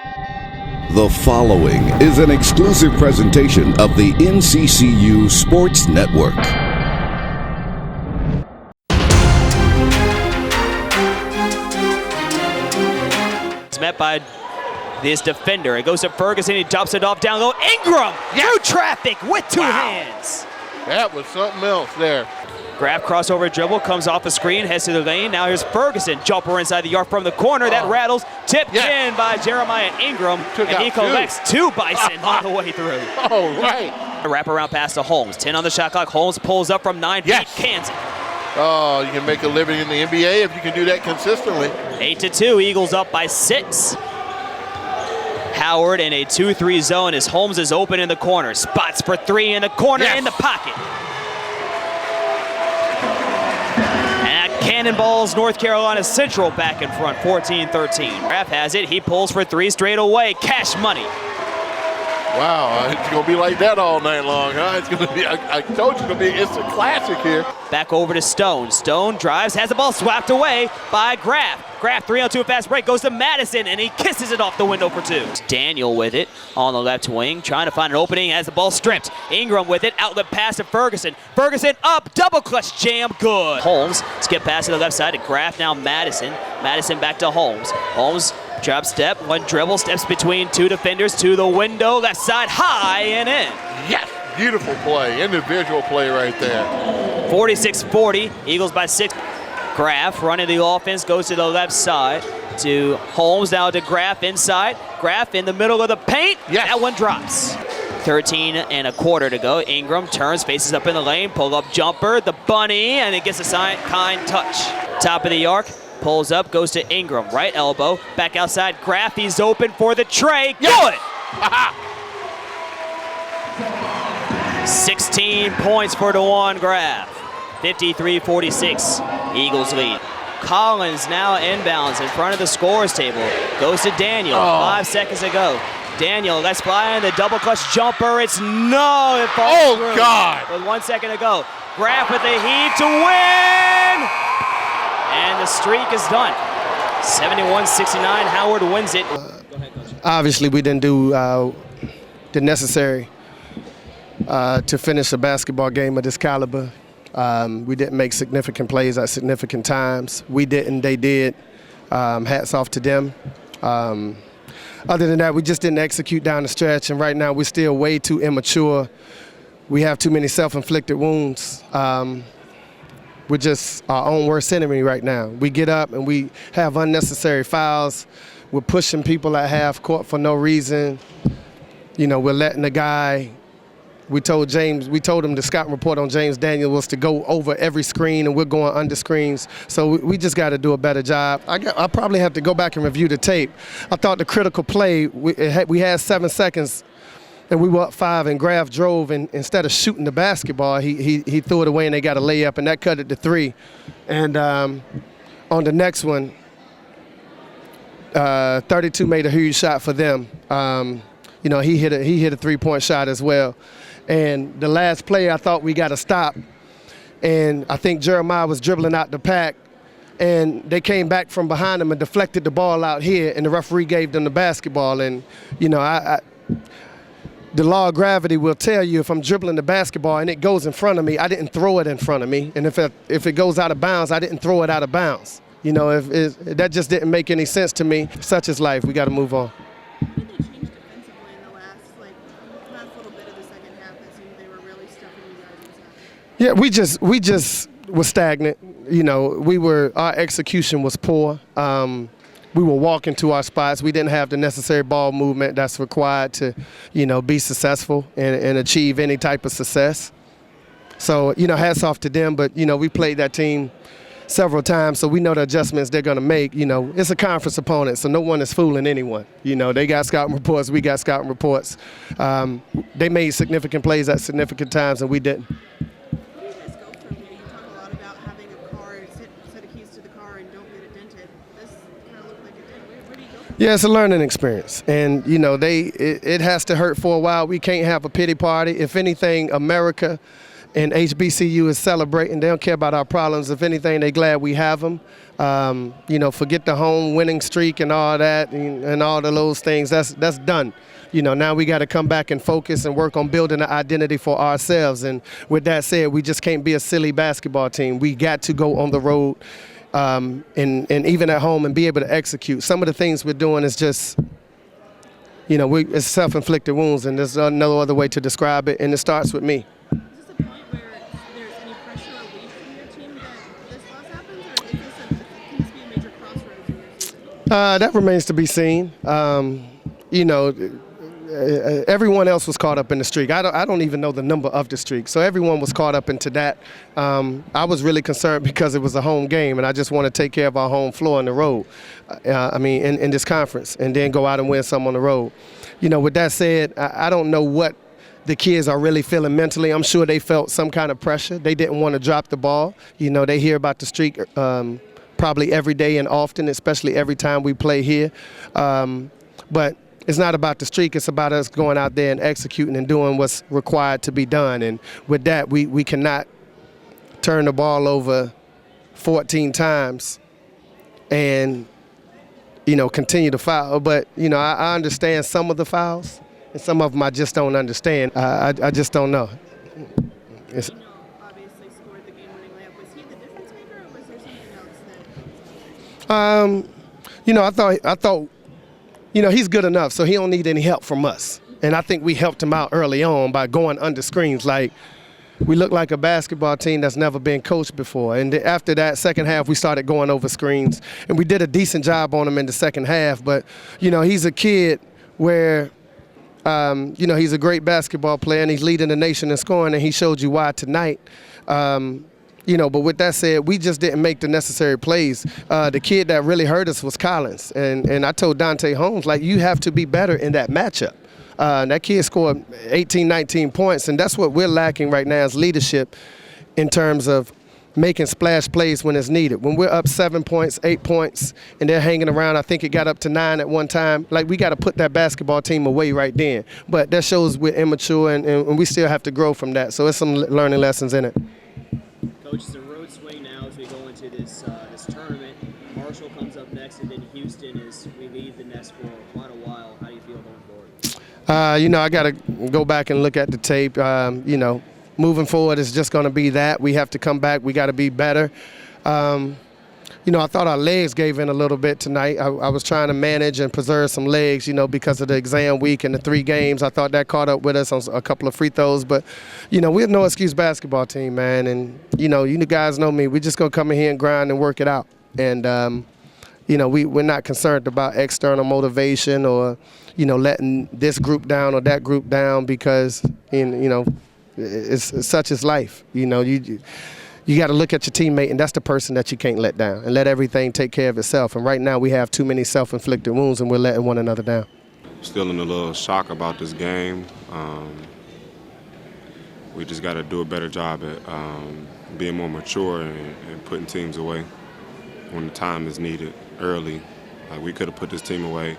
The following is an exclusive presentation of the NCCU Sports Network. It's met by this defender. It goes to Ferguson. He dumps it off down low. Ingram through traffic with two hands. That was something else there. Grab crossover dribble, comes off the screen, heads to the lane. Now here's Ferguson. Jumper inside the arc from the corner. That rattles. Tipped in by Jeremiah Ingram. And he collects two Bison on the way through. Oh, right. A wraparound pass to Holmes. 10 on the shot clock. Holmes pulls up from 9 feet. Cans it. Oh, you can make a living in the NBA if you can do that consistently. 8-2. Eagles up by 6. Howard in a 2-3 zone as Holmes is open in the corner. Spots for 3 in the corner in the pocket. Cannonballs North Carolina Central back in front, 14-13. Graf has it. He pulls for 3 straight away. Cash money. Wow, it's going to be like that all night long, huh? It's going to be, I told you, it's going to be an instant classic here. Back over to Stone. Stone drives, has the ball swapped away by Graf. Graf 3-on-2 fast break, goes to Madison, and he kisses it off the window for 2. Daniel with it on the left wing, trying to find an opening, has the ball stripped. Ingram with it, outlet pass to Ferguson. Ferguson up, double clutch jam, good. Holmes, skip pass to the left side to Graf, now Madison. Madison back to Holmes. Holmes, drop step, one dribble, steps between 2 defenders to the window, left side high and in. Yes, beautiful play, individual play right there. 46-40, Eagles by 6. Graf running the offense, goes to the left side to Holmes, now to Graf inside. Graf in the middle of the paint, that one drops. 13.25 to go. Ingram turns, faces up in the lane, pull up jumper, the bunny, and it gets a kind touch. Top of the arc, pulls up, goes to Ingram, right elbow, back outside. Graf, he's open for the tray, good! 16 points for DeJuan Graf. 53-46, Eagles lead. Collins now inbounds in front of the scorers table. Goes to Daniel, 5 seconds to go. Daniel, let's fly in the double clutch jumper. It's no, it falls through. God. With 1 second to go. Graf with the heat to win! And the streak is done. 71-69, Howard wins it. Obviously, we didn't do the necessary to finish a basketball game of this caliber. We didn't make significant plays at significant times. We didn't, they did. Hats off to them. Other than that, we just didn't execute down the stretch, and right now we're still way too immature. We have too many self-inflicted wounds. We're just our own worst enemy right now. We get up and we have unnecessary fouls. We're pushing people at half court for no reason. You know, we're letting the guy. We told him the scouting report on James Daniel was to go over every screen, and we're going under screens. So we just got to do a better job. I probably have to go back and review the tape. I thought the critical play, we had 7 seconds, and we were up 5, and Graf drove, and instead of shooting the basketball, he threw it away, and they got a layup, and that cut it to 3. And on the next one, 32 made a huge shot for them. You know, he hit a 3-point shot as well. And the last play, I thought we got to stop. And I think Jeremiah was dribbling out the pack, and they came back from behind him and deflected the ball out here, and the referee gave them the basketball. And, you know, the law of gravity will tell you if I'm dribbling the basketball and it goes in front of me, I didn't throw it in front of me. And if it goes out of bounds, I didn't throw it out of bounds. You know, that just didn't make any sense to me. Such is life. We got to move on. Yeah, we just were stagnant. You know, our execution was poor. We were walking to our spots. We didn't have the necessary ball movement that's required to, you know, be successful and achieve any type of success. So, you know, hats off to them. But, you know, we played that team several times, so we know the adjustments they're going to make. You know, it's a conference opponent, so no one is fooling anyone. You know, they got scouting reports, we got scouting reports. They made significant plays at significant times, and we didn't. Yeah, it's a learning experience, and you know it has to hurt for a while. We can't have a pity party. If anything, America And HBCU is celebrating. They don't care about our problems. If anything, they're glad we have them. Forget the home winning streak and all that and all of those things. That's done. Now we got to come back and focus and work on building an identity for ourselves. And with that said, we just can't be a silly basketball team. We got to go on the road and even at home and be able to execute. Some of the things we're doing is just, it's self-inflicted wounds, and there's no other way to describe it, and it starts with me. Is this a point where there's any pressure relief from your team that this loss happens, or can this be a major crossroads in your season? That remains to be seen. Everyone else was caught up in the streak. I don't even know the number of the streak. So everyone was caught up into that. I was really concerned because it was a home game, and I just want to take care of our home floor on the road. In this conference, and then go out and win some on the road. With that said, I don't know what the kids are really feeling mentally. I'm sure they felt some kind of pressure. They didn't want to drop the ball. They hear about the streak probably every day and often, especially every time we play here. But it's not about the streak. It's about us going out there and executing and doing what's required to be done. And with that, we cannot turn the ball over 14 times and, continue to foul. But, I understand some of the fouls, and some of them I just don't understand. I just don't know. Obviously scored the game-winning layup. Was he the difference maker, or was there something else that? I thought. He's good enough, so he don't need any help from us. And I think we helped him out early on by going under screens. Like, we look like a basketball team that's never been coached before. And after that second half, we started going over screens. And we did a decent job on him in the second half. But, he's a kid where, he's a great basketball player, and he's leading the nation in scoring, and he showed you why tonight. But with that said, we just didn't make the necessary plays. The kid that really hurt us was Collins. And I told Dante Holmes, you have to be better in that matchup. That kid scored 18, 19 points, and that's what we're lacking right now is leadership in terms of making splash plays when it's needed. When we're up 7 points, 8 points, and they're hanging around, I think it got up to 9 at one time, we got to put that basketball team away right then. But that shows we're immature, and we still have to grow from that. So it's some learning lessons in it. Coach, it's a road swing now as we go into this tournament. Marshall comes up next, and then Houston as we leave the nest for quite a while. How do you feel going forward? I got to go back and look at the tape. Moving forward, it's just going to be that. We have to come back. We got to be better. I thought our legs gave in a little bit tonight. I was trying to manage and preserve some legs, because of the exam week and the 3 games. I thought that caught up with us on a couple of free throws. But, we're no excuse basketball team, man. And, you guys know me. We're just going to come in here and grind and work it out. And, we're not concerned about external motivation or, letting this group down or that group down because, it's such as life. You got to look at your teammate, and that's the person that you can't let down, and let everything take care of itself. And right now we have too many self-inflicted wounds, and we're letting one another down. Still in a little shock about this game. We just got to do a better job at being more mature and putting teams away when the time is needed early. We could have put this team away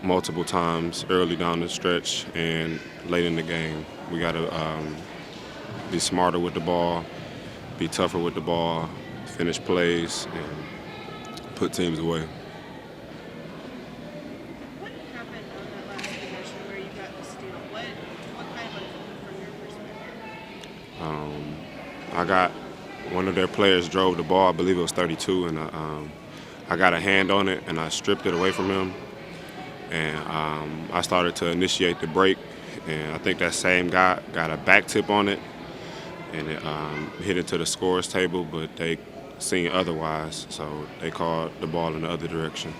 multiple times early down the stretch and late in the game. We got to be smarter with the ball, be tougher with the ball, finish plays, and put teams away. What happened on that last possession where you got the steal? What kind of from your perspective? I got one of their players drove the ball, I believe it was 32, and I got a hand on it, and I stripped it away from him. And I started to initiate the break, and I think that same guy got a back tip on it, and it hit it to the scorer's table, but they seen otherwise, so they called the ball in the other direction.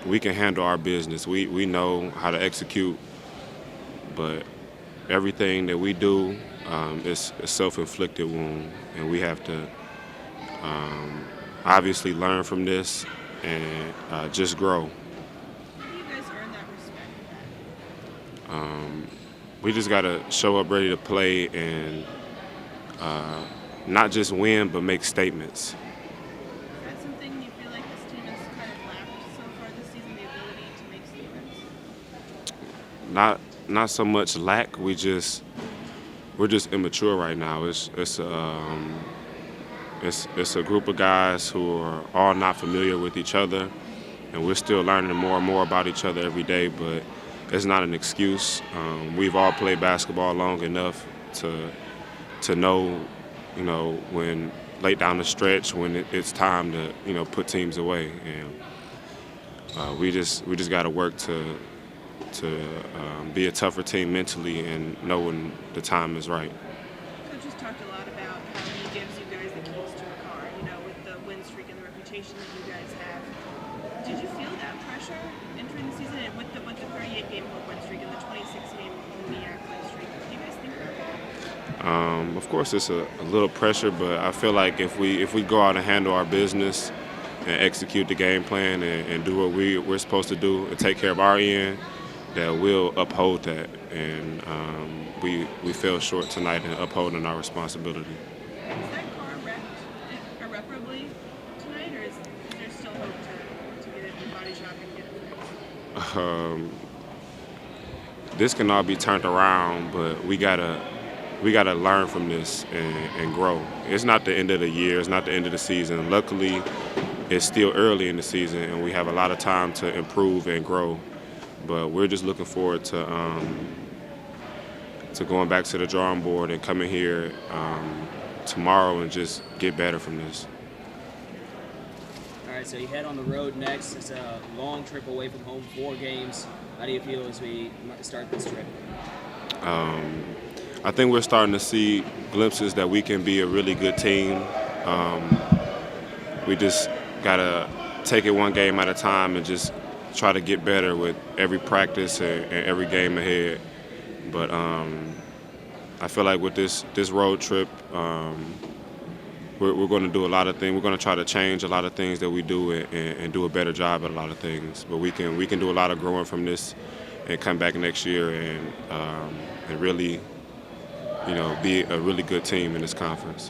We can handle our business. We know how to execute, but everything that we do is a self-inflicted wound, and we have to obviously learn from this and just grow. How do you guys earn that respect? We just got to show up ready to play and not just win, but make statements. Is that something you feel like this team has kind of lacked so far this season, the ability to make statements? Not so much lack. We just we're just immature right now. It's a group of guys who are all not familiar with each other, and we're still learning more and more about each other every day. But it's not an excuse. We've all played basketball long enough to know, when late down the stretch when it's time to put teams away, and we just got to work to be a tougher team mentally and know when the time is right. Coach just talked a lot about how he gives you guys the keys to a car, with the win streak and the reputation that you guys have. Did you feel that pressure entering the season, and with the 38-game win streak and the 26-game win streak? What do you guys think about that? Of course, it's a little pressure, but I feel like if we go out and handle our business and execute the game plan and do what we're supposed to do and take care of our end, that we'll uphold that. And we fell short tonight in upholding our responsibility. Is that car wrecked irreparably tonight, or is there still hope to get it in the body shop and get it fixed? This can all be turned around, but we gotta learn from this and grow. It's not the end of the year. It's not the end of the season. Luckily, it's still early in the season, and we have a lot of time to improve and grow. But we're just looking forward to going back to the drawing board and coming here tomorrow and just get better from this. All right, so you head on the road next. It's a long trip away from home, 4 games. How do you feel as we start this trip? I think we're starting to see glimpses that we can be a really good team. We just got to take it one game at a time and just try to get better with every practice and every game ahead. But I feel like with this road trip, we're going to do a lot of things. We're going to try to change a lot of things that we do and do a better job at a lot of things. But we can do a lot of growing from this and come back next year and really, be a really good team in this conference.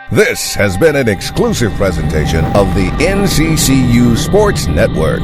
This has been an exclusive presentation of the NCCU Sports Network.